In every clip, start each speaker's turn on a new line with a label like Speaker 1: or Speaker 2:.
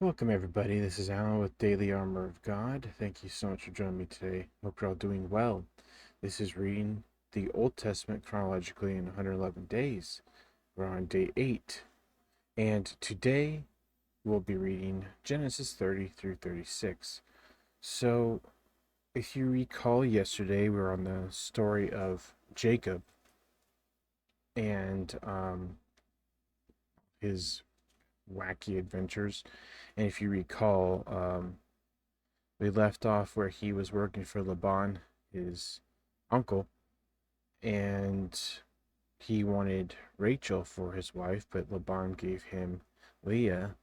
Speaker 1: Welcome, everybody. This is Alan with Daily Armour of God. Thank you so much for joining me today. Hope you're all doing well. This is reading the Old Testament chronologically in 111 days. We're on day 8. And today we'll be reading Genesis 30 through 36. So, if you recall, yesterday we were on the story of Jacob and his wacky adventures. And if you recall, we left off where he was working for Laban, his uncle, and he wanted Rachel for his wife, but Laban gave him Leah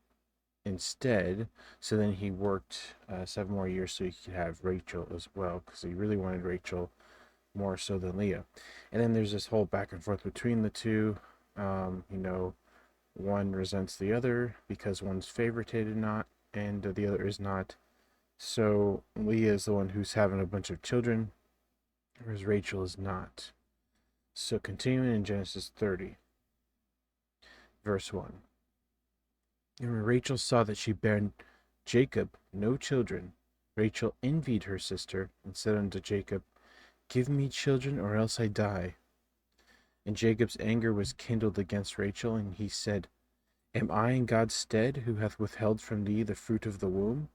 Speaker 1: instead. So then he worked 7 more years so he could have Rachel as well, because he really wanted Rachel more so than Leah. And then there's this whole back and forth between the two. One resents the other because one's favorited and the other is not. So Leah is the one who's having a bunch of children, whereas Rachel is not. So continuing in Genesis 30, verse 1. And when Rachel saw that she bare Jacob no children, Rachel envied her sister, and said unto Jacob, Give me children, or else I die. And Jacob's anger was kindled against Rachel, and he said, Am I in God's stead, who hath withheld from thee the fruit of the womb?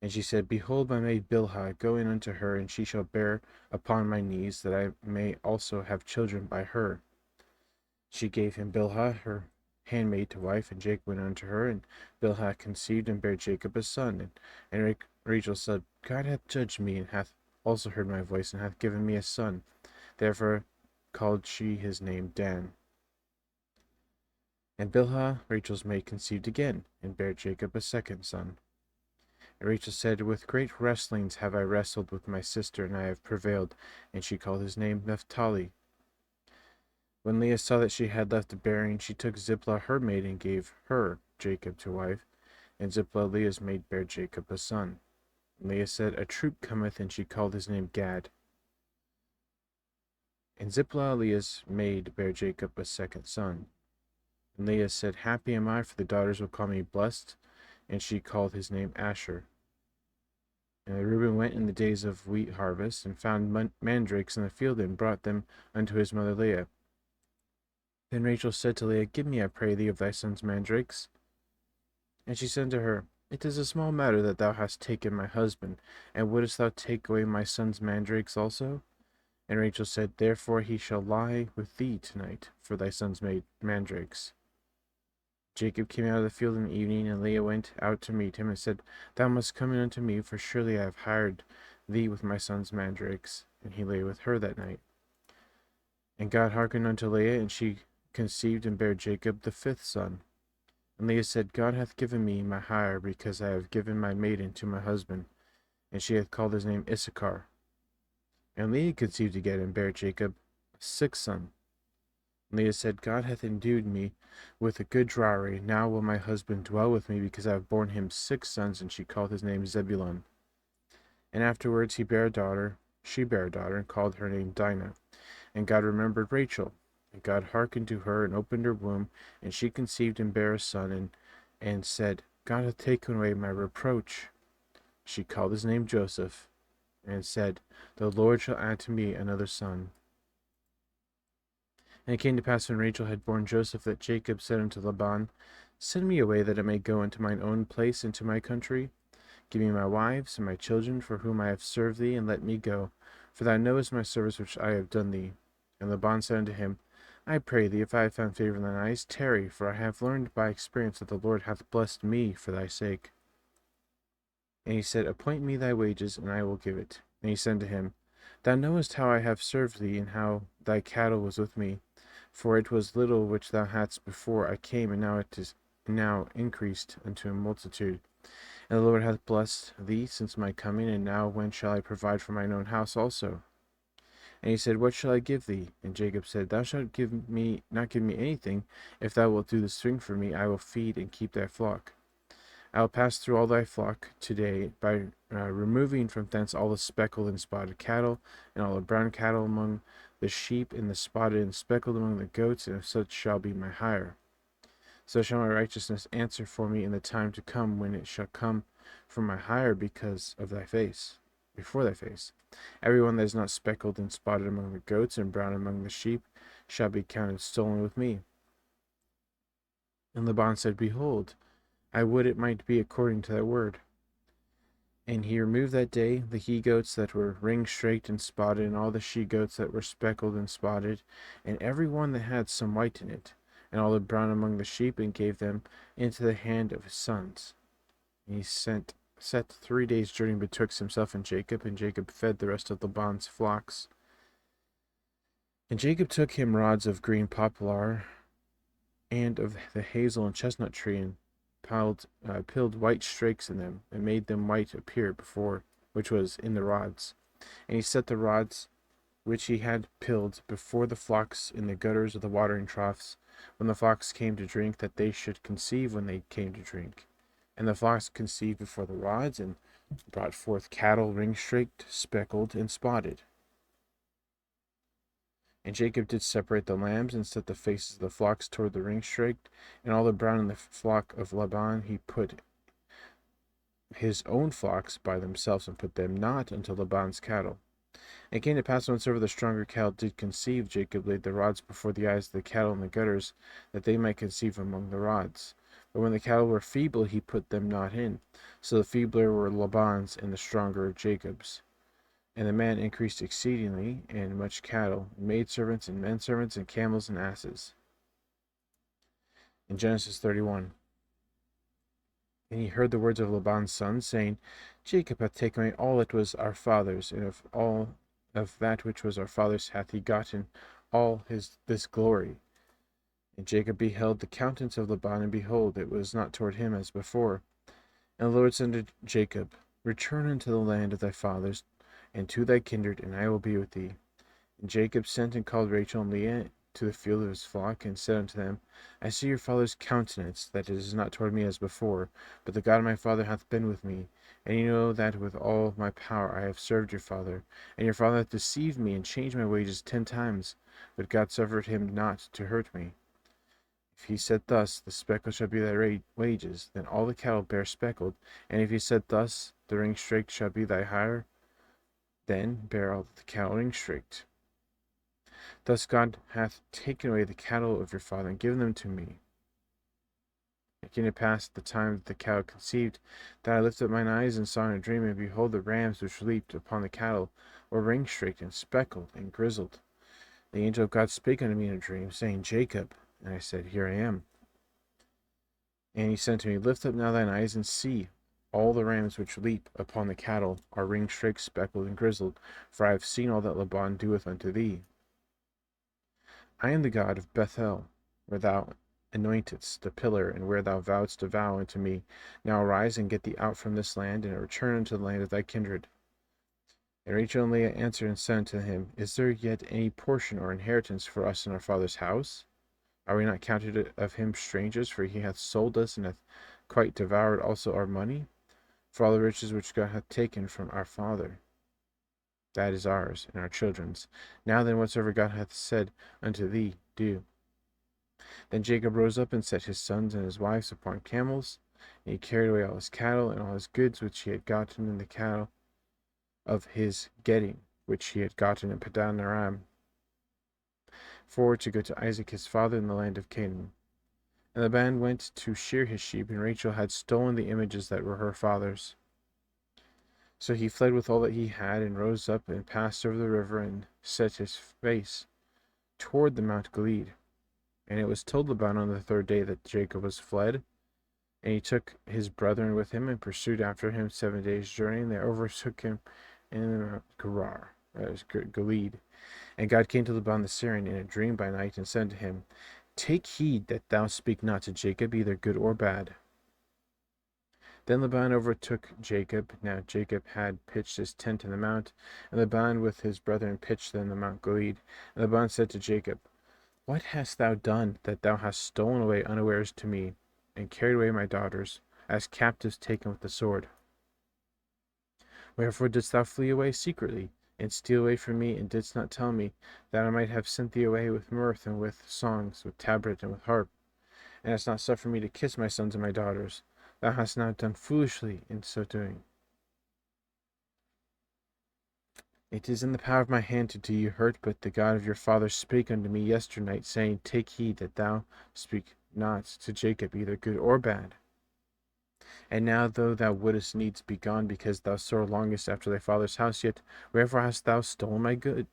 Speaker 1: And she said, Behold, my maid Bilhah, go in unto her, and she shall bear upon my knees, that I may also have children by her. She gave him Bilhah, her handmaid, to wife, and Jacob went unto her, and Bilhah conceived and bare Jacob a son. And Rachel said, God hath judged me, and hath also heard my voice, and hath given me a son. Therefore called she his name Dan. And Bilhah, Rachel's maid, conceived again, and bare Jacob a second son. And Rachel said, With great wrestlings have I wrestled with my sister, and I have prevailed. And she called his name Naphtali. When Leah saw that she had left a bearing, she took Zilpah her maid, and gave her Jacob to wife. And Zilpah, Leah's maid, bare Jacob a son. And Leah said, A troop cometh, and she called his name Gad. And Zilpah, Leah's maid, bare Jacob a second son. And Leah said, Happy am I, for the daughters will call me blessed. And she called his name Asher. And Reuben went in the days of wheat harvest, and found mandrakes in the field, and brought them unto his mother Leah. Then Rachel said to Leah, Give me, I pray thee, of thy son's mandrakes. And she said to her, It is a small matter that thou hast taken my husband, and wouldest thou take away my son's mandrakes also? And Rachel said, Therefore he shall lie with thee tonight, for thy son's mandrakes. Jacob came out of the field in the evening, and Leah went out to meet him, and said, Thou must come in unto me, for surely I have hired thee with my son's mandrakes. And he lay with her that night. And God hearkened unto Leah, and she conceived and bare Jacob the fifth son. And Leah said, God hath given me my hire, because I have given my maiden to my husband. And she hath called his name Issachar. And Leah conceived again, and bare Jacob a sixth son. Leah said, God hath endued me with a good dowry. Now will my husband dwell with me, because I have borne him 6 sons. And she called his name Zebulun. And afterwards she bare a daughter, and called her name Dinah. And God remembered Rachel. And God hearkened to her, and opened her womb, and she conceived and bare a son, and said, God hath taken away my reproach. She called his name Joseph, and said, The Lord shall add to me another son. And it came to pass, when Rachel had borne Joseph, that Jacob said unto Laban, Send me away, that I may go unto mine own place, into my country. Give me my wives and my children, for whom I have served thee, and let me go. For thou knowest my service which I have done thee. And Laban said unto him, I pray thee, if I have found favor in thine eyes, tarry, for I have learned by experience that the Lord hath blessed me for thy sake. And he said, Appoint me thy wages, and I will give it. And he said unto him, Thou knowest how I have served thee, and how thy cattle was with me. For it was little which thou hadst before I came, and now it is now increased unto a multitude. And the Lord hath blessed thee since my coming, and now when shall I provide for mine own house also? And he said, What shall I give thee? And Jacob said, Thou shalt not give me anything. If thou wilt do this thing for me, I will feed and keep thy flock. I will pass through all thy flock today, by removing from thence all the speckled and spotted cattle, and all the brown cattle among the sheep, and the spotted and speckled among the goats, and if such shall be my hire. So shall my righteousness answer for me in the time to come, when it shall come from my hire because of thy face, before thy face. Every one that is not speckled and spotted among the goats and brown among the sheep shall be counted stolen with me. And Laban said, Behold, I would it might be according to thy word. And he removed that day the he goats that were ring-straked and spotted, and all the she goats that were speckled and spotted, and every one that had some white in it, and all the brown among the sheep, and gave them into the hand of his sons. And he set 3 days' journey betwixt himself and Jacob fed the rest of Laban's flocks. And Jacob took him rods of green poplar, and of the hazel and chestnut tree, and pilled white strakes in them, and made them white appear before, which was in the rods. And he set the rods which he had pilled before the flocks in the gutters of the watering troughs, when the flocks came to drink, that they should conceive when they came to drink. And the flocks conceived before the rods, and brought forth cattle ring-straked, speckled, and spotted. And Jacob did separate the lambs, and set the faces of the flocks toward the ring-straked, and all the brown in the flock of Laban he put his own flocks by themselves, and put them not unto Laban's cattle. And it came to pass, whensoever the stronger cattle did conceive, Jacob laid the rods before the eyes of the cattle in the gutters, that they might conceive among the rods. But when the cattle were feeble, he put them not in. So the feebler were Laban's, and the stronger Jacob's. And the man increased exceedingly, and much cattle, and maidservants, and menservants, and camels, and asses. In Genesis 31. And he heard the words of Laban's son, saying, Jacob hath taken away all that was our father's, and of all of that which was our father's hath he gotten all this glory. And Jacob beheld the countenance of Laban, and behold, it was not toward him as before. And the Lord said to Jacob, Return unto the land of thy fathers, and to thy kindred, and I will be with thee. And Jacob sent and called Rachel and Leah to the field of his flock, and said unto them, I see your father's countenance, that it is not toward me as before, but the God of my father hath been with me. And you know that with all my power I have served your father. And your father hath deceived me, and changed my wages 10 times, but God suffered him not to hurt me. If he said thus, the speckle shall be thy wages, then all the cattle bear speckled. And if he said thus, the ring-straked shall be thy hire, then bear all the cattle ring-straked. Thus God hath taken away the cattle of your father, and given them to me. It came to pass at the time that the cattle conceived, that I lifted up mine eyes, and saw in a dream, and behold, the rams which leaped upon the cattle were ring-straked, and speckled, and grizzled. The angel of God spake unto me in a dream, saying, Jacob. And I said, Here I am. And he said to me, Lift up now thine eyes, and see, all the rams which leap upon the cattle are ring-straked, speckled, and grizzled, for I have seen all that Laban doeth unto thee. I am the God of Bethel, where thou anointedst the pillar, and where thou vowedst a vow unto me. Now arise, and get thee out from this land, and return unto the land of thy kindred. And Rachel and Leah answered and said unto him, Is there yet any portion or inheritance for us in our father's house? Are we not counted of him strangers? For he hath sold us, and hath quite devoured also our money, for all the riches which God hath taken from our father. That is ours, and our children's. Now then, whatsoever God hath said unto thee, do. Then Jacob rose up, and set his sons and his wives upon camels, and he carried away all his cattle, and all his goods which he had gotten in the cattle of his getting, which he had gotten in Padan Aram, for to go to Isaac his father in the land of Canaan. And the band went to shear his sheep, and Rachel had stolen the images that were her father's. So he fled with all that he had, and rose up, and passed over the river, and set his face toward the Mount Gilead. And it was told Laban on the 3rd day that Jacob was fled. And he took his brethren with him, and pursued after him 7 days' journey, and they overtook him in Mount Gerar, that is Gilead. And God came to Laban the Syrian in a dream by night, and said to him, Take heed that thou speak not to Jacob, either good or bad. Then Laban overtook Jacob. Now Jacob had pitched his tent in the mount, and Laban with his brethren pitched in the Mount Gilead. And Laban said to Jacob, What hast thou done, that thou hast stolen away unawares to me, and carried away my daughters, as captives taken with the sword? Wherefore didst thou flee away secretly, and steal away from me, and didst not tell me, that I might have sent thee away with mirth, and with songs, with tabret, and with harp? and hast not suffered me to kiss my sons and my daughters. Thou hast not done foolishly in so doing. It is in the power of my hand to do you hurt, but the God of your father spake unto me yesternight, saying, Take heed that thou speak not to Jacob either good or bad. And now, though thou wouldest needs be gone, because thou sore longest after thy father's house, yet wherefore hast thou stolen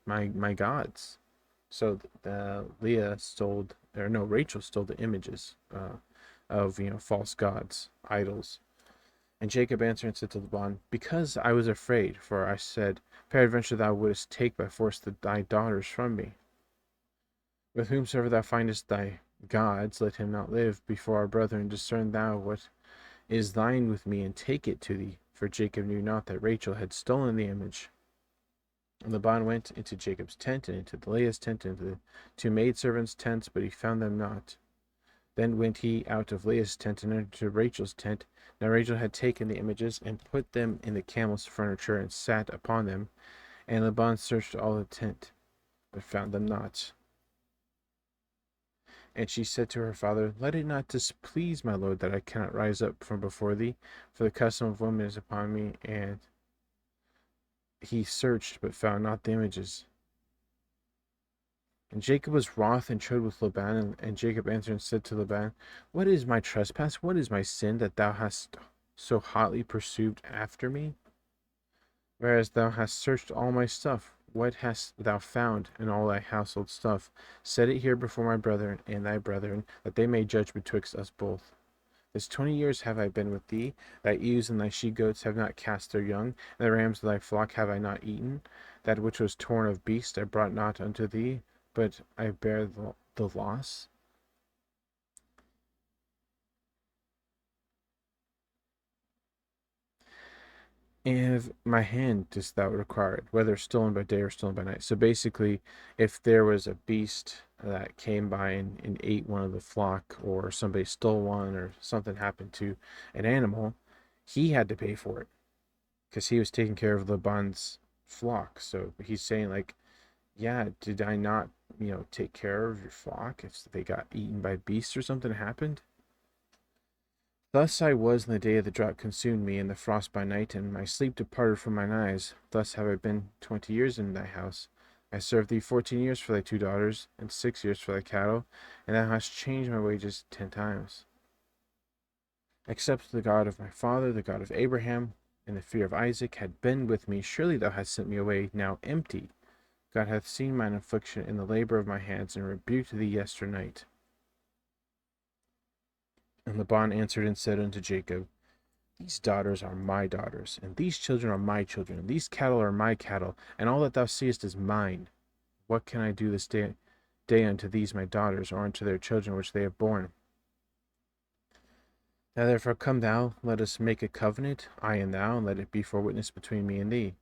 Speaker 1: my gods? So Leah stole, or no, Rachel stole the images of false gods, idols. And Jacob answered and said to Laban, Because I was afraid, for I said, Peradventure thou wouldest take by force thy daughters from me. With whomsoever thou findest thy gods, let him not live before our brethren. Discern thou what is thine with me, and take it to thee. For Jacob knew not that Rachel had stolen the image. And Laban went into Jacob's tent, and into Leah's tent, and into the two maidservants' tents, but he found them not. Then went he out of Leah's tent, and entered into Rachel's tent. Now Rachel had taken the images, and put them in the camel's furniture, and sat upon them. And Laban searched all the tent, but found them not. And she said to her father, Let it not displease my lord that I cannot rise up from before thee, for the custom of women is upon me. And he searched, but found not the images. And Jacob was wroth and chode with Laban. And Jacob answered and said to Laban, What is my trespass? What is my sin, that thou hast so hotly pursued after me? Whereas thou hast searched all my stuff, what hast thou found in all thy household stuff? Set it here before my brethren and thy brethren, that they may judge betwixt us both. This 20 years have I been with thee. Thy ewes and thy she-goats have not cast their young, and the rams of thy flock have I not eaten. That which was torn of beast I brought not unto thee, but I bear the loss. And of my hand dost thou require it, whether stolen by day or stolen by night. So basically, if there was a beast that came by and ate one of the flock, or somebody stole one, or something happened to an animal, he had to pay for it because he was taking care of Laban's flock. So he's saying, like, yeah, did I not, take care of your flock if they got eaten by beasts or something happened? Thus I was in the day of the drought consumed me, and the frost by night, and my sleep departed from mine eyes. Thus have I been 20 years in thy house. I served thee 14 years for thy 2 daughters, and 6 years for thy cattle, and thou hast changed my wages 10 times. Except the God of my father, the God of Abraham, and the fear of Isaac had been with me, surely thou hast sent me away now empty. God hath seen mine affliction in the labor of my hands, and rebuked thee yesternight. And Laban answered and said unto Jacob, These daughters are my daughters, and these children are my children, and these cattle are my cattle, and all that thou seest is mine. What can I do this day unto these my daughters, or unto their children which they have borne? Now therefore come thou, let us make a covenant, I and thou, and let it be for witness between me and thee.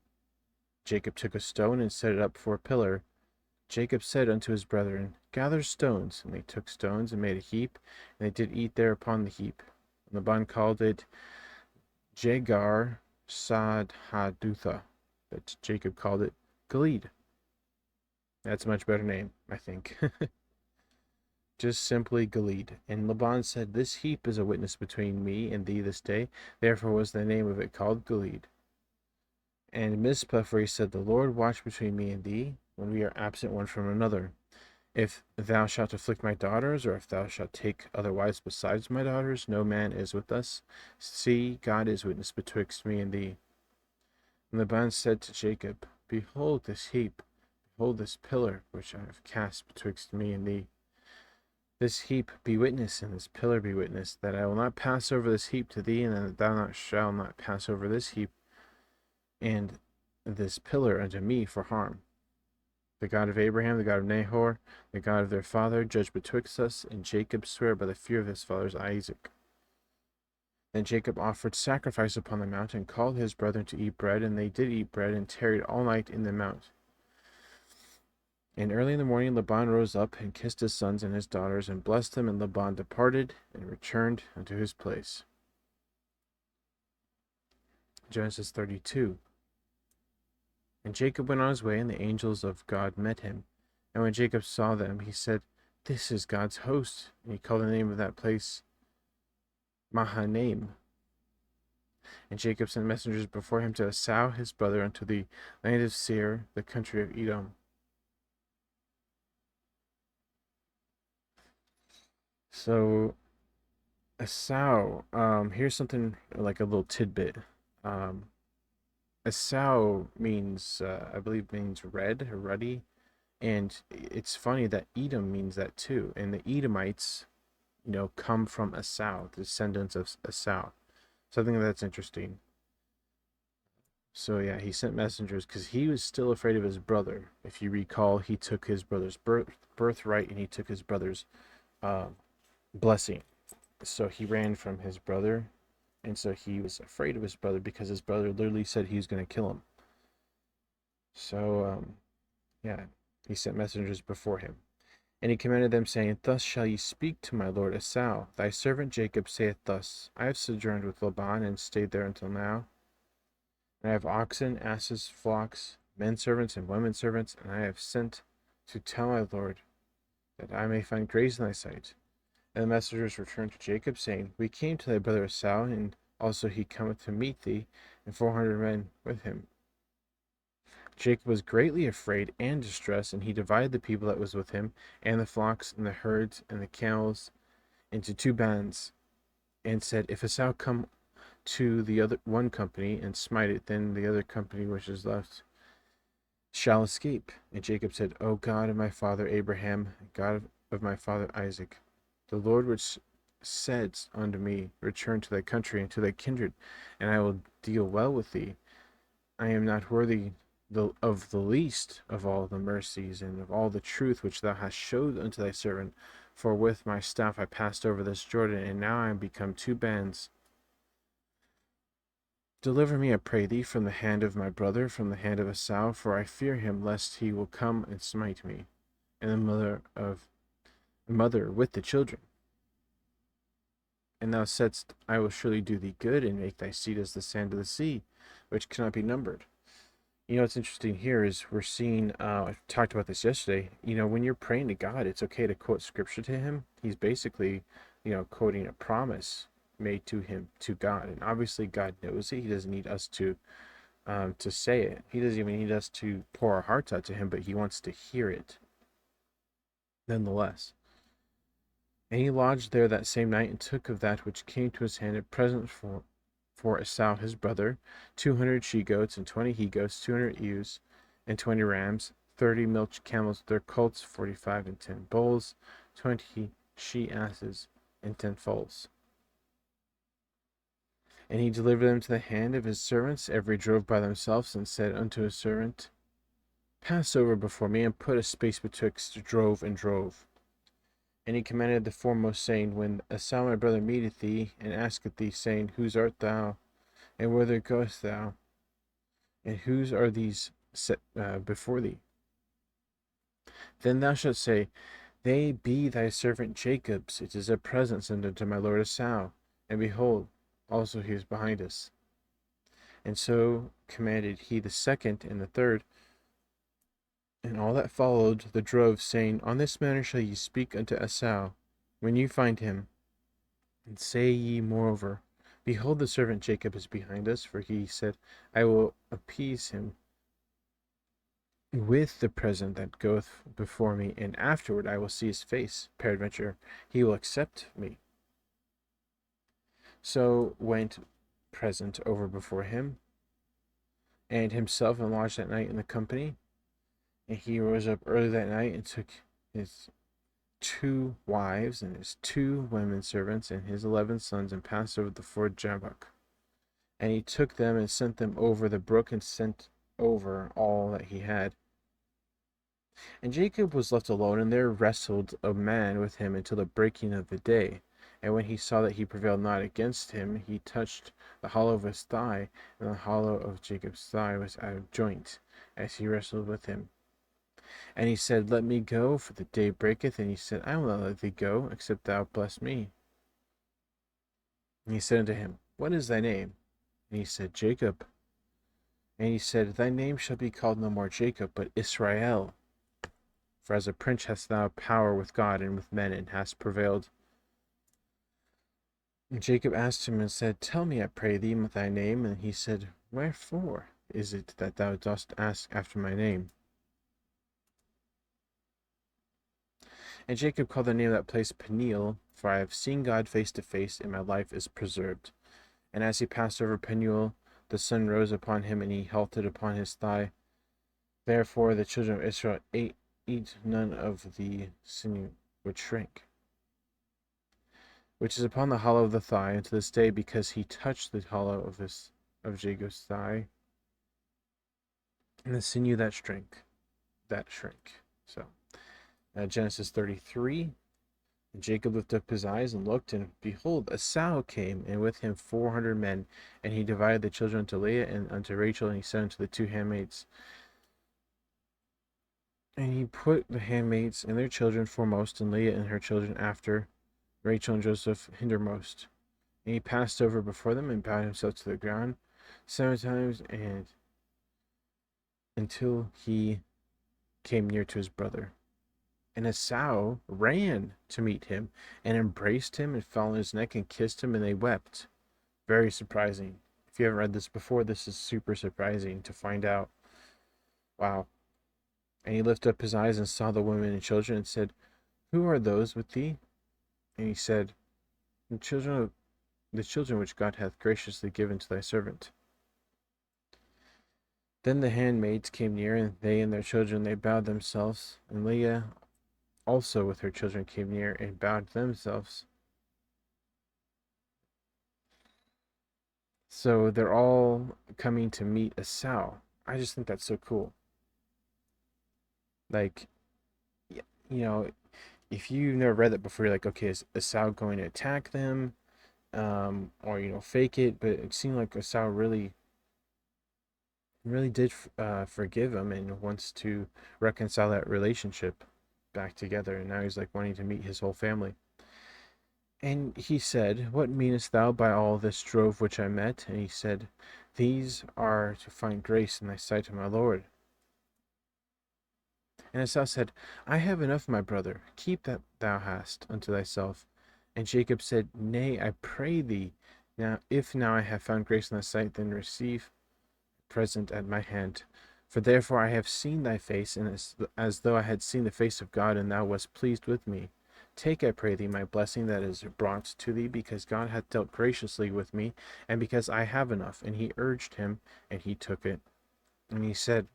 Speaker 1: Jacob took a stone and set it up for a pillar. Jacob said unto his brethren, Gather stones. And they took stones and made a heap, and they did eat there upon the heap. And Laban called it Jegar Sadhadutha, but Jacob called it Gilead. That's a much better name, I think. Just simply Gilead. And Laban said, This heap is a witness between me and thee this day. Therefore was the name of it called Gilead. And Mizpah, for he said, The Lord watch between me and thee, when we are absent one from another. If thou shalt afflict my daughters, or if thou shalt take other wives besides my daughters, no man is with us. See, God is witness betwixt me and thee. And Laban said to Jacob, Behold this heap, behold this pillar, which I have cast betwixt me and thee. This heap be witness, and this pillar be witness, that I will not pass over this heap to thee, and that thou shalt not pass over this heap and this pillar unto me for harm. The God of Abraham, the God of Nahor, the God of their father, judge betwixt us. And Jacob sware by the fear of his father's Isaac. Then Jacob offered sacrifice upon the mount, and called his brethren to eat bread. And they did eat bread, and tarried all night in the mount. And early in the morning Laban rose up, and kissed his sons and his daughters, and blessed them. And Laban departed, and returned unto his place. Genesis 32. And Jacob went on his way, and the angels of God met him. And when Jacob saw them, he said, this is God's host. And he called the name of that place Mahanaim. And Jacob sent messengers before him to Esau his brother unto the land of Seir, the country of Edom. So Esau, here's something like a little tidbit. Um, Esau means, I believe, means red or ruddy, and it's funny that Edom means that too. And the Edomites, come from Esau, the descendants of Esau. So I think that's interesting. So yeah, he sent messengers because he was still afraid of his brother. If you recall, he took his brother's birthright and he took his brother's uh, blessing. So he ran from his brother, and so he was afraid of his brother because his brother literally said he was going to kill him. So yeah, he sent messengers before him. And he commanded them, saying, Thus shall ye speak to my lord Esau. Thy servant Jacob saith thus, I have sojourned with Laban, and stayed there until now. And I have oxen, asses, flocks, men servants, and women servants, and I have sent to tell my lord, that I may find grace in thy sight. And the messengers returned to Jacob, saying, We came to thy brother Esau, and also he cometh to meet thee, and 400 men with him. Jacob was greatly afraid and distressed, and he divided the people that was with him, and the flocks, and the herds, and the camels, into two bands, and said, If Esau come to the other one company and smite it, then the other company which is left shall escape. And Jacob said, O God of my father Abraham, God of my father Isaac, the Lord which said unto me, Return to thy country and to thy kindred, and I will deal well with thee. I am not worthy of the least of all the mercies and of all the truth which thou hast showed unto thy servant. For with my staff I passed over this Jordan, and now I am become two bands. Deliver me, I pray thee, from the hand of my brother, from the hand of Esau, for I fear him, lest he will come and smite me, and the mother with the children. And thou saidst, I will surely do thee good, and make thy seed as the sand of the sea, which cannot be numbered. What's interesting here is we're seeing, I talked about this yesterday, when you're praying to God, it's okay to quote scripture to him. He's basically, quoting a promise made to him, to God. And obviously God knows it. He doesn't need us to say it. He doesn't even need us to pour our hearts out to him, but he wants to hear it nonetheless. And he lodged there that same night, and took of that which came to his hand a present for Esau his brother, 200 she-goats, and 20 he-goats, 200 ewes, and 20 rams, 30 milch camels with their colts, 45 and 10 bulls, 20 she-asses, and 10 foals. And he delivered them to the hand of his servants, every drove by themselves, and said unto his servant, Pass over before me, and put a space betwixt drove and drove. And he commanded the foremost, saying, When Esau my brother meeteth thee, and asketh thee, saying, Whose art thou, and whither goest thou, and whose are these set before thee? Then thou shalt say, They be thy servant Jacob's. It is a present sent unto my lord Esau. And behold, also he is behind us. And so commanded he the second and the third, and all that followed the drove, saying, On this manner shall ye speak unto Esau, when you find him. And say ye moreover, Behold, the servant Jacob is behind us, for he said, I will appease him with the present that goeth before me, and afterward I will see his face. Peradventure he will accept me. So went present over before him, and himself and lodged that night in the company. And he rose up early that night, and took his 2 wives, and his 2 women servants, and his 11 sons, and passed over the ford Jabbok. And he took them, and sent them over the brook, and sent over all that he had. And Jacob was left alone, and there wrestled a man with him until the breaking of the day. And when he saw that he prevailed not against him, he touched the hollow of his thigh, and the hollow of Jacob's thigh was out of joint, as he wrestled with him. And he said, Let me go, for the day breaketh. And he said, I will not let thee go, except thou bless me. And he said unto him, What is thy name? And he said, Jacob. And he said, Thy name shall be called no more Jacob, but Israel. For as a prince hast thou power with God and with men, and hast prevailed. And Jacob asked him and said, Tell me, I pray thee, thy name. And he said, Wherefore is it that thou dost ask after my name? And Jacob called the name of that place Peniel, for I have seen God face to face, and my life is preserved. And as he passed over Peniel, the sun rose upon him, and he halted upon his thigh. Therefore the children of Israel eat none of the sinew which shrank, which is upon the hollow of the thigh, unto this day, because he touched the hollow of Jacob's thigh, and the sinew that shrank. So Genesis 33. And Jacob lifted up his eyes and looked, and behold, a sow came, and with him 400 men. And he divided the children unto Leah and unto Rachel, and he said unto the two handmaids, and he put the handmaids and their children foremost, and Leah and her children after, Rachel and Joseph hindermost. And he passed over before them and bowed himself to the ground 7 times, and until he came near to his brother. And a sow ran to meet him and embraced him and fell on his neck and kissed him, and they wept. Very surprising. If you haven't read this before, this is super surprising to find out. Wow. And he lifted up his eyes and saw the women and children, and said, Who are those with thee? And he said, The children which God hath graciously given to thy servant. Then the handmaids came near, and they and their children, they bowed themselves. And Leah also with her children came near and bowed themselves. So they're all coming to meet a sow. I just think that's so cool. Like, if you've never read that before, you're like, okay, is a sow going to attack them? Or, fake it. But it seemed like a sow really did forgive him and wants to reconcile that relationship back together. And now he's like wanting to meet his whole family. And he said, What meanest thou by all this drove which I met? And he said, These are to find grace in thy sight, O my Lord. And Esau said, I have enough, my brother, keep that thou hast unto thyself. And Jacob said, Nay, I pray thee, if now I have found grace in thy sight, then receive present at my hand. For therefore I have seen thy face, and as though I had seen the face of God, and thou wast pleased with me. Take, I pray thee, my blessing that is brought to thee, because God hath dealt graciously with me, and because I have enough. And he urged him, and he took it. And he said,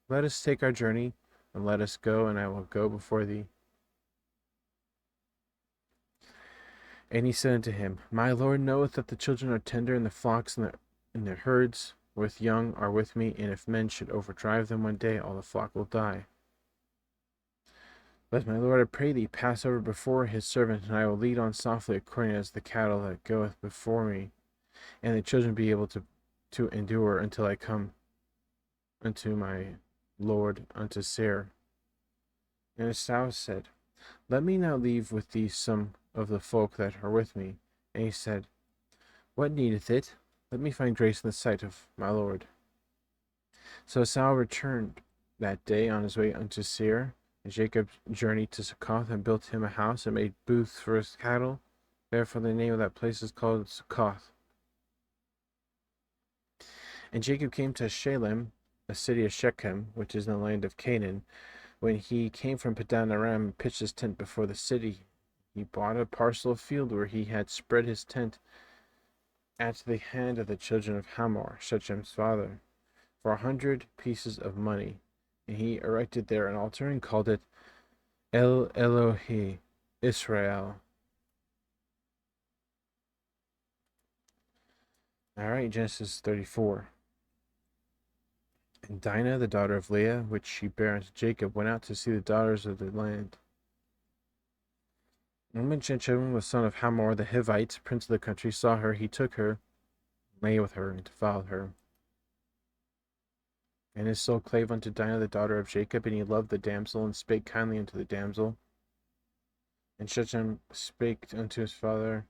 Speaker 1: Let us take our journey, and let us go, and I will go before thee. And he said unto him, My Lord knoweth that the children are tender, and the flocks and the herds with young are with me, and if men should overdrive them one day, all the flock will die. Let my Lord, I pray thee, pass over before his servant, and I will lead on softly according as the cattle that goeth before me, and the children be able to endure until I come unto my Lord, unto Seir. And Esau said, Let me now leave with thee some of the folk that are with me. And he said, What needeth it? Let me find grace in the sight of my Lord. So Esau returned that day on his way unto Seir. And Jacob journeyed to Succoth and built him a house and made booths for his cattle. Therefore the name of that place is called Succoth. And Jacob came to Shalem, a city of Shechem, which is in the land of Canaan. When he came from Padan Aram and pitched his tent before the city, he bought a parcel of field where he had spread his tent at the hand of the children of Hamor, Shechem's father, for 100 pieces of money. And he erected there an altar and called it El Elohe Israel. All right, Genesis 34. And Dinah, the daughter of Leah, which she bare unto Jacob, went out to see the daughters of the land. And when Shechem, the son of Hamor the Hivite, prince of the country, saw her, he took her, lay with her, and defiled her. And his soul clave unto Dinah, the daughter of Jacob, and he loved the damsel, and spake kindly unto the damsel. And Shechem spake unto his father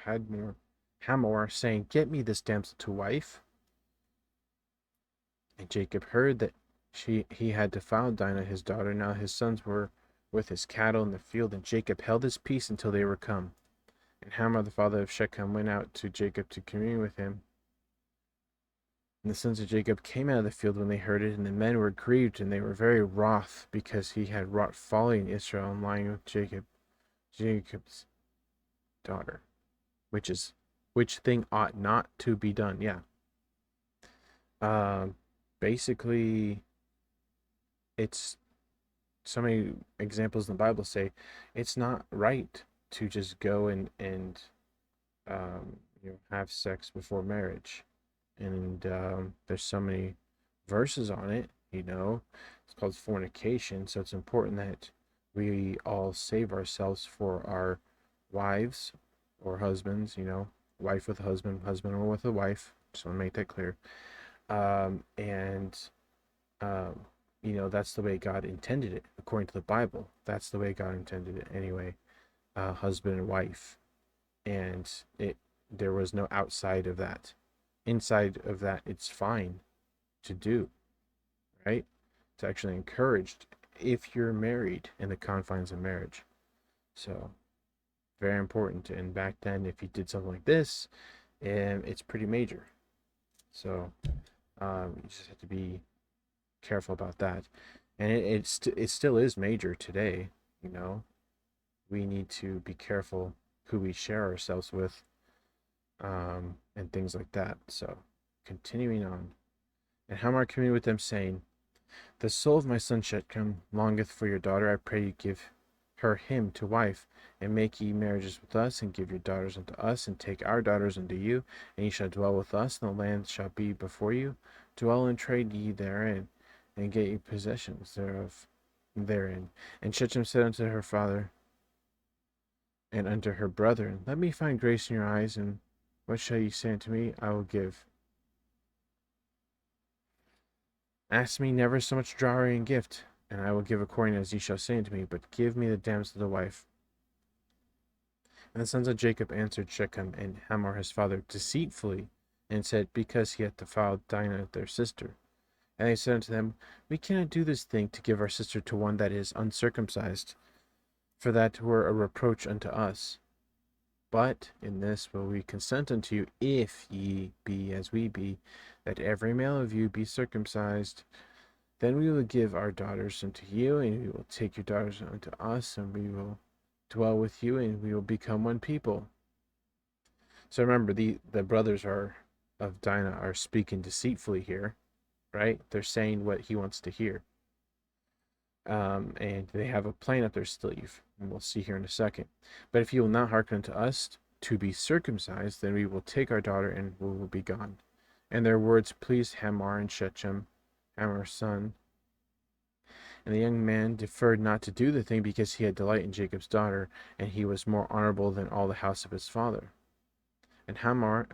Speaker 1: Hamor, saying, Get me this damsel to wife. And Jacob heard that he had defiled Dinah his daughter. Now his sons were with his cattle in the field, and Jacob held his peace until they were come. And Hamor the father of Shechem went out to Jacob to commune with him. And the sons of Jacob came out of the field when they heard it, and the men were grieved, and they were very wroth, because he had wrought folly in Israel in lying with Jacob's daughter, which thing ought not to be done. Yeah. Um, Basically, it's so many examples in the Bible say it's not right to just go and have sex before marriage, and there's so many verses on it. It's called fornication, so it's important that we all save ourselves for our wives or husbands. Wife with a husband, husband or with a wife. Just want to make that clear. And um, that's the way God intended it, according to the Bible. That's the way God intended it anyway. Husband and wife, and there was no outside of that. Inside of that, it's fine to do, right? It's actually encouraged if you're married in the confines of marriage. So very important. And back then, if you did something like this, it's pretty major. So you just have to be careful about that. And it still is major today. We need to be careful who we share ourselves with, and things like that. So continuing on. And Hamor communed with them, saying, The soul of my son Shechem longeth for your daughter. I pray you give her him to wife, and make ye marriages with us, and give your daughters unto us, and take our daughters unto you, and ye shall dwell with us, and the land shall be before you. Dwell and trade ye therein, and get ye possessions therein. And Shechem said unto her father and unto her brethren, Let me find grace in your eyes, and what shall ye say unto me? I will give. Ask me never so much dowry and gift, and I will give according as ye shall say unto me, but give me the damsel to wife. And the sons of Jacob answered Shechem and Hamor his father deceitfully, and said, Because he hath defiled Dinah their sister. And they said unto them, We cannot do this thing to give our sister to one that is uncircumcised, for that were a reproach unto us. But in this will we consent unto you, if ye be as we be, that every male of you be circumcised. Then we will give our daughters unto you, and we will take your daughters unto us, and we will dwell with you, and we will become one people. So remember, the brothers of Dinah are speaking deceitfully here, right? They're saying what he wants to hear. And they have a plan up their sleeve, and we'll see here in a second. But if you will not hearken unto us to be circumcised, then we will take our daughter, and we will be gone. And their words pleased Hamor and Shechem, Hamor's son. And the young man deferred not to do the thing, because he had delight in Jacob's daughter, and he was more honorable than all the house of his father. And Hamor,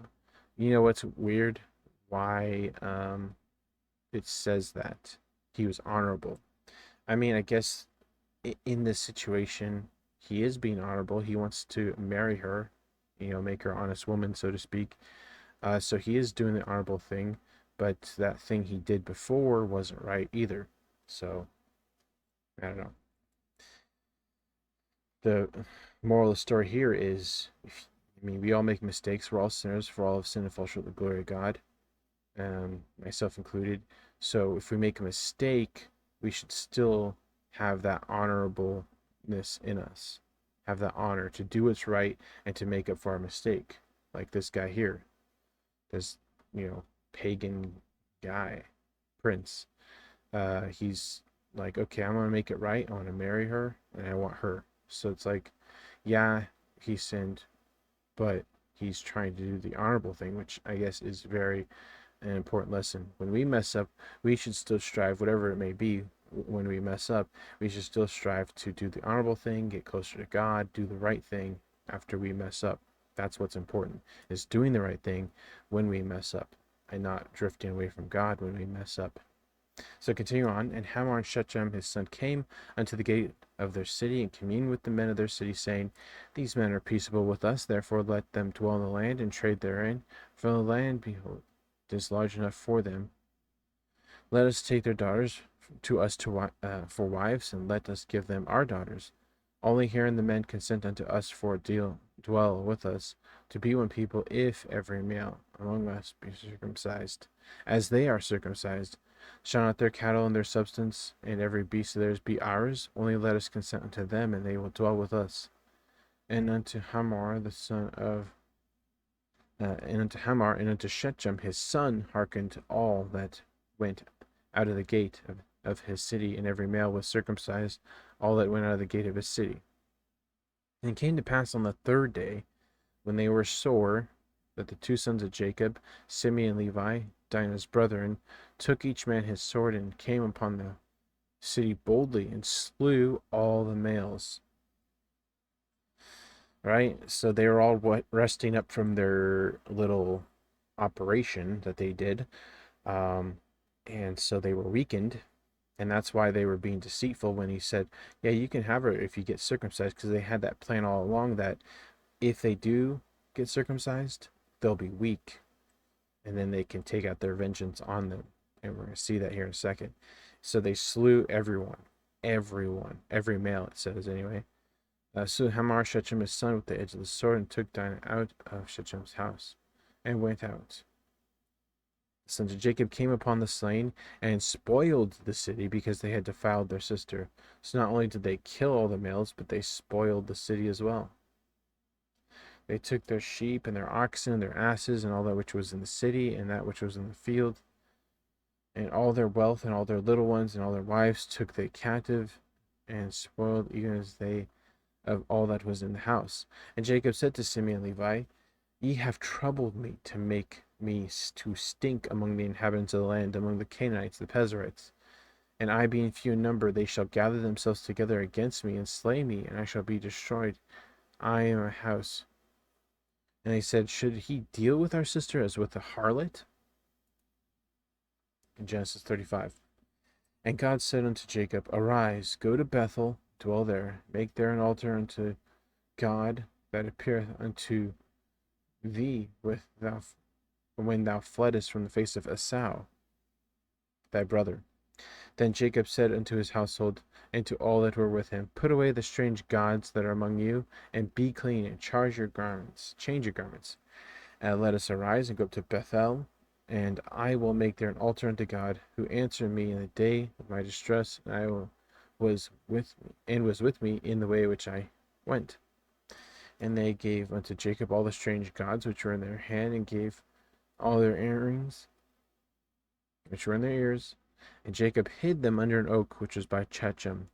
Speaker 1: what's weird? Why it says that he was honorable. I mean, I guess in this situation, he is being honorable. He wants to marry her, make her an honest woman, so to speak. So he is doing the honorable thing, but that thing he did before wasn't right either. So, I don't know. The moral of the story here is, we all make mistakes. We're all sinners. For all have sinned and fall short of the glory of God, myself included. So if we make a mistake, we should still have that honorableness in us, have that honor to do what's right and to make up for our mistake. Like this guy here, this pagan guy, prince. He's like, okay, I'm gonna make it right. I want to marry her, and I want her. So it's like, yeah, he sinned, but he's trying to do the honorable thing, which I guess is very an important lesson. When we mess up, we should still strive, whatever it may be. When we mess up, we should still strive to do the honorable thing, get closer to God, do the right thing after we mess up. That's what's important, is doing the right thing when we mess up, and not drifting away from God when we mess up. So continue on. And Hamor and Shechem his son came unto the gate of their city, and communed with the men of their city, saying, These men are peaceable with us, therefore let them dwell in the land, and trade therein. For the land, behold, is large enough for them. Let us take their daughters, to us for wives, and let us give them our daughters. Only herein the men consent unto us for dwell with us, to be one people, if every male among us be circumcised, as they are circumcised. Shall not their cattle and their substance, and every beast of theirs be ours? Only let us consent unto them, and they will dwell with us. And unto Hamor the son of and unto Hamor and unto Shechem his son hearkened all that went out of the gate of his city, and every male was circumcised, all that went out of the gate of his city. And it came to pass on the third day, when they were sore, that the two sons of Jacob, Simeon and Levi, Dinah's brethren, took each man his sword, and came upon the city boldly, and slew all the males. Right? So they were all resting up from their little operation that they did. And so they were weakened. And that's why they were being deceitful when he said, yeah, you can have her if you get circumcised, because they had that plan all along that if they do get circumcised, they'll be weak. And then they can take out their vengeance on them. And we're going to see that here in a second. So they slew everyone. Every male, it says anyway. So Hamor Shechem his son with the edge of the sword, and took Dinah out of Shechem's house, and went out. The sons of Jacob came upon the slain, and spoiled the city, because they had defiled their sister. So not only did they kill all the males, but they spoiled the city as well. They took their sheep, and their oxen, and their asses, and all that which was in the city, and that which was in the field, and all their wealth, and all their little ones, and all their wives took they captive, and spoiled even as they of all that was in the house. And Jacob said to Simeon and Levi, Ye have troubled me to make me to stink among the inhabitants of the land, among the Canaanites, the Perizzites. And I being few in number, they shall gather themselves together against me, and slay me, and I shall be destroyed, I and my house. And they said, Should he deal with our sister as with a harlot? In Genesis 35. And God said unto Jacob, Arise, go to Bethel, dwell there, make there an altar unto God that appeareth unto thee when thou fleddest from the face of Esau, thy brother. Then Jacob said unto his household and to all that were with him, Put away the strange gods that are among you, and be clean, and change your garments, and let us arise and go up to Bethel, and I will make there an altar unto God, who answered me in the day of my distress, and was with me in the way which I went. And they gave unto Jacob all the strange gods which were in their hand, and gave all their earrings which were in their ears. And Jacob hid them under an oak which was by Shechem.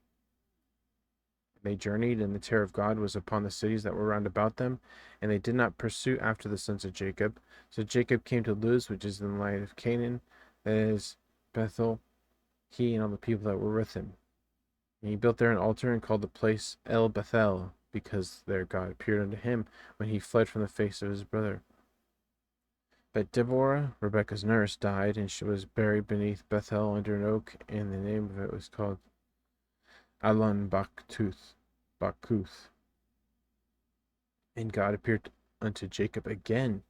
Speaker 1: They journeyed, and the terror of God was upon the cities that were round about them, and they did not pursue after the sons of Jacob. So Jacob came to Luz, which is in the land of Canaan, that is Bethel, he and all the people that were with him. And he built there an altar, and called the place El Bethel, because there God appeared unto him when he fled from the face of his brother. But Deborah, Rebekah's nurse, died, and she was buried beneath Bethel under an oak, and the name of it was called Alon Bakuth. And God appeared unto Jacob again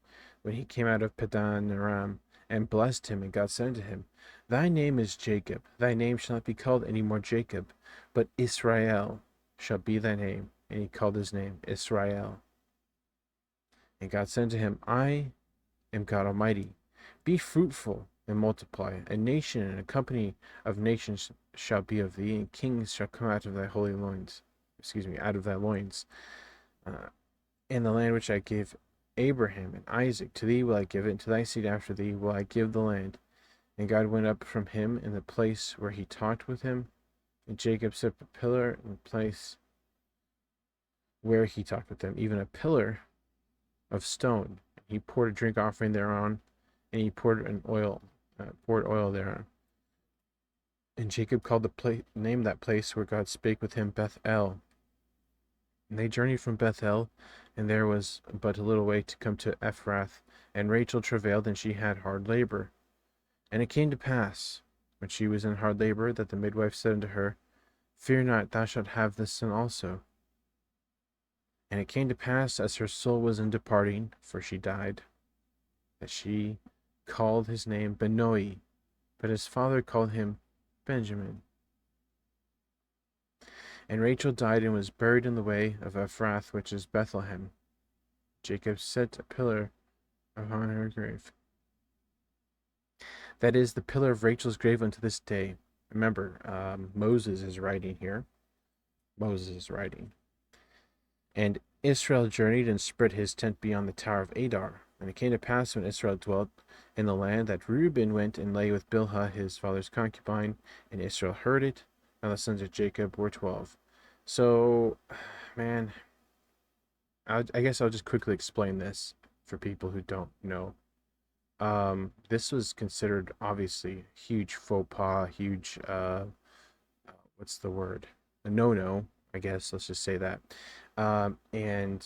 Speaker 1: when he came out of Padan Aram, and blessed him. And God said unto him, Thy name is Jacob, thy name shall not be called any more Jacob, but Israel shall be thy name. And he called his name Israel. And God said unto him, I am God Almighty. Be fruitful and multiply. A nation and a company of nations shall be of thee, and kings shall come out of thy holy loins. Out of thy loins. In the land which I gave Abraham and Isaac, to thee will I give it, and to thy seed after thee will I give the land. And God went up from him in the place where he talked with him, and Jacob set up a pillar in the place where he talked with them, even a pillar of stone. He poured a drink offering thereon, and he poured oil thereon. And Jacob called named that place where God spake with him Bethel. And they journeyed from Bethel, and there was but a little way to come to Ephrath. And Rachel travailed, and she had hard labor. And it came to pass, when she was in hard labor, that the midwife said unto her, Fear not, thou shalt have this son also. And it came to pass, as her soul was in departing, for she died, that she called his name Benoi, but his father called him Benjamin. And Rachel died and was buried in the way of Ephrath, which is Bethlehem. Jacob set a pillar upon her grave. That is the pillar of Rachel's grave unto this day. Remember, Moses is writing here. Moses is writing. And Israel journeyed and spread his tent beyond the tower of Adar. And it came to pass when Israel dwelt in the land that Reuben went and lay with Bilhah his father's concubine, and Israel heard it. Now the sons of Jacob were 12. So, man, I guess I'll just quickly explain this for people who don't know. This was considered obviously huge faux pas, huge what's the word? A no-no, I guess. Let's just say that. And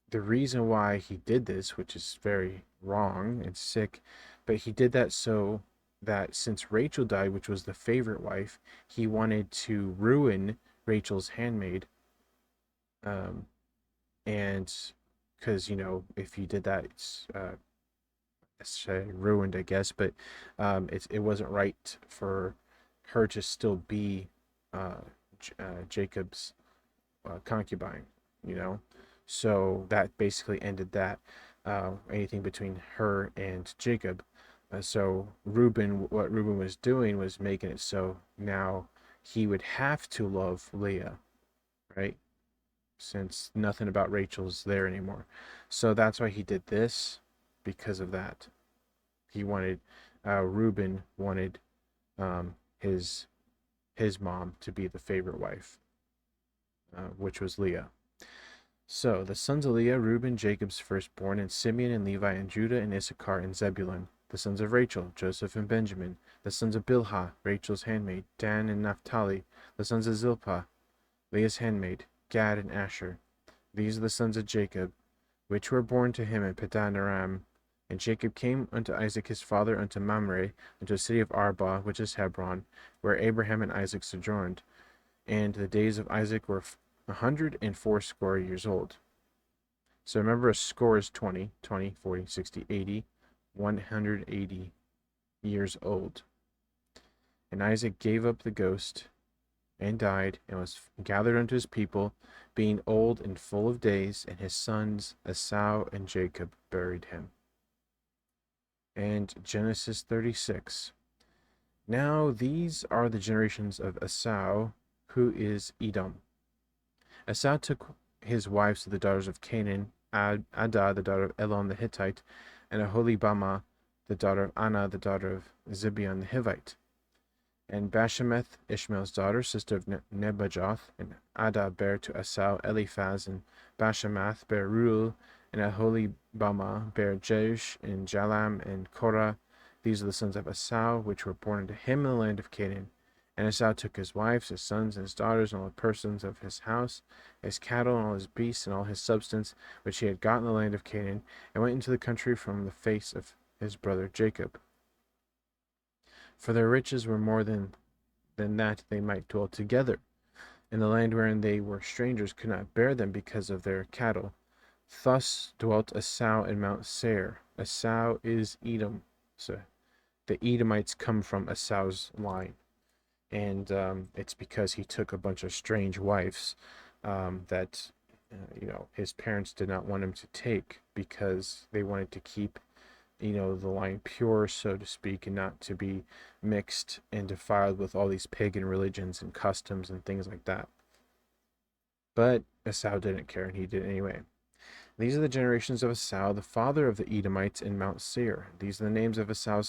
Speaker 1: the reason why he did this, which is very wrong and sick, but he did that so that since Rachel died, which was the favorite wife, he wanted to ruin Rachel's handmaid. And because, if you did that, it's ruined, I guess, but it wasn't right for her to still be Jacob's concubine, you know. So that basically ended that anything between her and Jacob. So what Reuben was doing was making it so now he would have to love Leah, right? Since nothing about Rachel's there anymore. So that's why he did this, because of that. He wanted, Reuben wanted his mom to be the favorite wife, which was Leah. So the sons of Leah, Reuben, Jacob's firstborn, and Simeon and Levi and Judah and Issachar and Zebulun. The sons of Rachel, Joseph and Benjamin. The sons of Bilhah, Rachel's handmaid, Dan and Naphtali. The sons of Zilpah, Leah's handmaid, Gad and Asher. These are the sons of Jacob, which were born to him in Padan Aram. And Jacob came unto Isaac his father unto Mamre, unto the city of Arba, which is Hebron, where Abraham and Isaac sojourned. And the days of Isaac were 180 years old. So remember, a score is 20, 40, 60, 80, 180 years old. And Isaac gave up the ghost and died, and was gathered unto his people, being old and full of days, and his sons Esau and Jacob buried him. And Genesis 36. Now these are the generations of Esau, who is Edom. Esau took his wives to the daughters of Canaan, Adah, the daughter of Elon the Hittite, and Aholibamah, the daughter of Anna, the daughter of Zibeon the Hivite. And Bashemath, Ishmael's daughter, sister of Nebajoth, and Adah bare to Esau Eliphaz, and Bashemath bare Reuel, and Aholibamah bare Jeush, and Jalam, and Korah. These are the sons of Esau, which were born unto him in the land of Canaan. And Esau took his wives, his sons, and his daughters, and all the persons of his house, his cattle, and all his beasts, and all his substance, which he had got in the land of Canaan, and went into the country from the face of his brother Jacob. For their riches were more than that they might dwell together. And the land wherein they were strangers could not bear them because of their cattle. Thus dwelt Esau in Mount Seir. Esau is Edom. So the Edomites come from Esau's line. And it's because he took a bunch of strange wives that his parents did not want him to take, because they wanted to keep the line pure, so to speak, and not to be mixed and defiled with all these pagan religions and customs and things like that. But Esau didn't care, and he did it anyway. These are the generations of Esau, the father of the Edomites in Mount Seir. These are the names of Esau's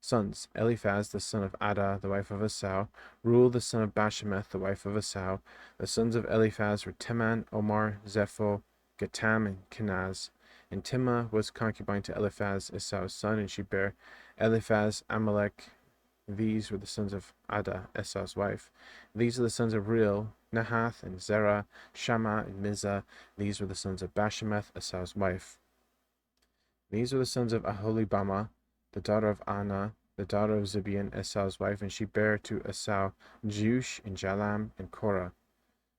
Speaker 1: sons: Eliphaz, the son of Adah, the wife of Esau; Reuel, the son of Bashemath, the wife of Esau. The sons of Eliphaz were Teman, Omar, Zepho, Gatam, and Kenaz. And Timnah was concubine to Eliphaz, Esau's son, and she bare Eliphaz, Amalek. These were the sons of Adah, Esau's wife. These are the sons of Reuel, Nahath, and Zerah, Shammah, and Mizah. These were the sons of Bashemath, Esau's wife. These were the sons of Aholibamah, the daughter of Anna, the daughter of Zibeon, Esau's wife, and she bare to Esau Jeush, and Jalam, and Korah.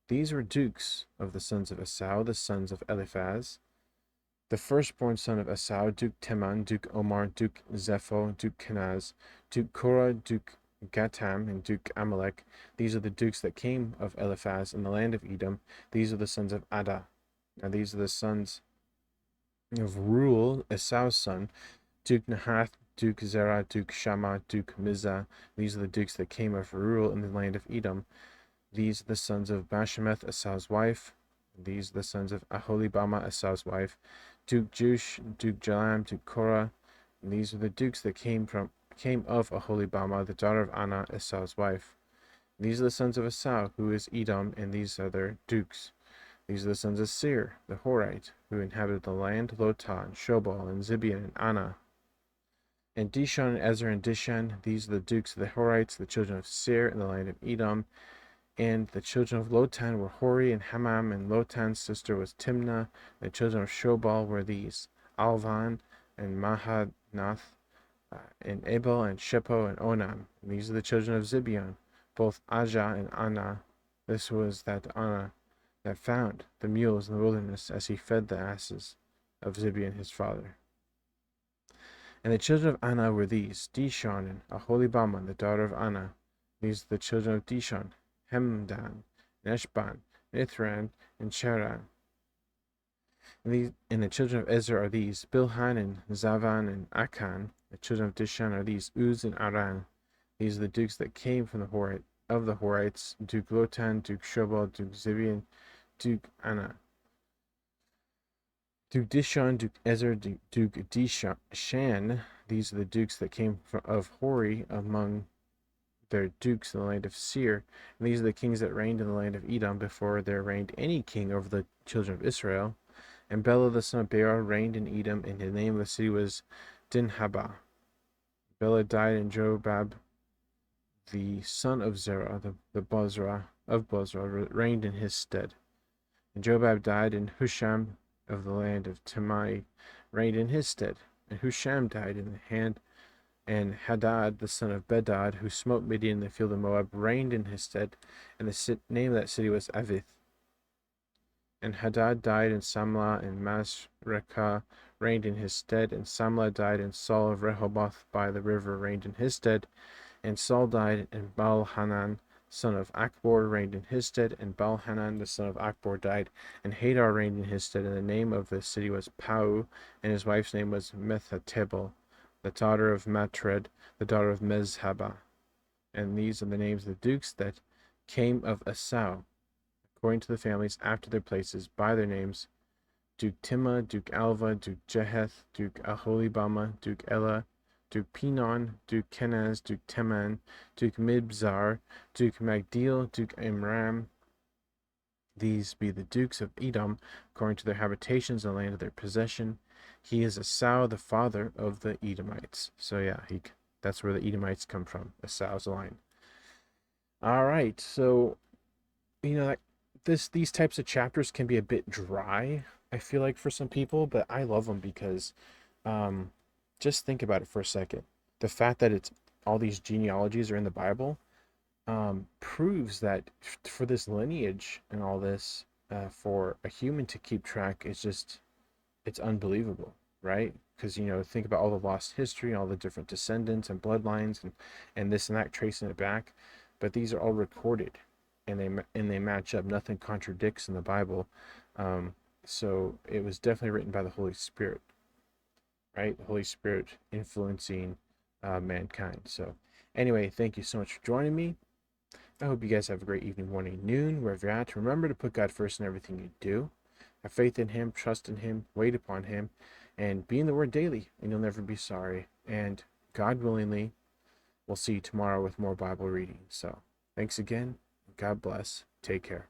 Speaker 1: These were dukes of the sons of Esau, the sons of Eliphaz. The firstborn son of Esau, Duke Teman, Duke Omar, Duke Zepho, Duke Kenaz, Duke Korah, Duke Gatam, and Duke Amalek. These are the dukes that came of Eliphaz in the land of Edom. These are the sons of Ada. Now these are the sons of Reuel, Esau's son, Duke Nahath, Duke Zerah, Duke Shammah, Duke Mizah. These are the dukes that came of Reuel in the land of Edom. These are the sons of Bashemath, Esau's wife. These are the sons of Aholibama, Esau's wife. Duke Jush, Duke Jalam, Duke Korah. And these are the dukes that came of Aholibama, the daughter of Anna, Esau's wife. These are the sons of Esau, who is Edom, and these are their dukes. These are the sons of Seir, the Horite, who inhabited the land, Lotah, and Shobal, and Zibeon, and Anna. And Dishon, and Ezer, and Dishan, these are the dukes of the Horites, the children of Seir, in the land of Edom. And the children of Lotan were Hori and Hamam, and Lotan's sister was Timnah. The children of Shobal were these: Alvan and Mahanath, and Abel and Shepo and Onam. And these are the children of Zibeon, both Ajah and Anna. This was that Anna that found the mules in the wilderness as he fed the asses of Zibeon his father. And the children of Anna were these: Dishon and Aholibama, the daughter of Anna. These are the children of Dishon: Hemdan, Neshban, Mithran, and Cheran. And the children of Ezer are these: Bilhan and Zavan and Akan. The children of Dishan are these: Uz and Aran. These are the dukes that came from the Horites: Duke Lotan, Duke Shobal, Duke Zibeon, Duke Anna. Duke Dishon, Duke Ezer, Duke Dishan. These are the dukes that came of Hori among their dukes in the land of Seir. And these are the kings that reigned in the land of Edom before there reigned any king over the children of Israel. And Bela the son of Beor reigned in Edom, and the name of the city was Dinhabah. Bela died, and Jobab the son of Zerah, the Bozrah of Bozrah, reigned in his stead. And Jobab died, and Husham of the land of Temai reigned in his stead. And Husham died in the hand, and Hadad the son of Bedad, who smote Midian in the field of Moab, reigned in his stead. And the name of that city was Avith. And Hadad died, and Samlah and Masrekah reigned in his stead. And Samlah died, and Saul of Rehoboth by the river reigned in his stead. And Saul died, and Baal-Hanan son of Akbor reigned in his stead. And Baal-Hanan the son of Akbor died, and Hadar reigned in his stead. And the name of the city was Pau, and his wife's name was Methatebel, the daughter of Matred, the daughter of Mezhabah. And these are the names of the dukes that came of Esau, according to the families after their places, by their names: Duke Timah, Duke Alva, Duke Jeheth, Duke Aholibama, Duke Elah, Duke Pinon, Duke Kenaz, Duke Teman, Duke Mibzar, Duke Magdiel, Duke Amram. These be the dukes of Edom, according to their habitations in the land of their possession. He is Esau, the father of the Edomites. So yeah, that's where the Edomites come from, Esau's line. All right, so these types of chapters can be a bit dry, I feel like, for some people, but I love them because just think about it for a second. The fact that it's all these genealogies are in the Bible proves that for this lineage and all this, for a human to keep track is just, it's unbelievable, right? Because think about all the lost history, all the different descendants and bloodlines, and this and that, tracing it back. But these are all recorded, and they match up. Nothing contradicts in the Bible. So it was definitely written by the Holy Spirit, right? The Holy Spirit influencing mankind. So anyway, thank you so much for joining me. I hope you guys have a great evening, morning, noon, wherever you're at. Remember to put God first in everything you do. Have faith in Him, trust in Him, wait upon Him, and be in the Word daily, and you'll never be sorry. And God willingly, we'll see you tomorrow with more Bible reading. So thanks again. God bless. Take care.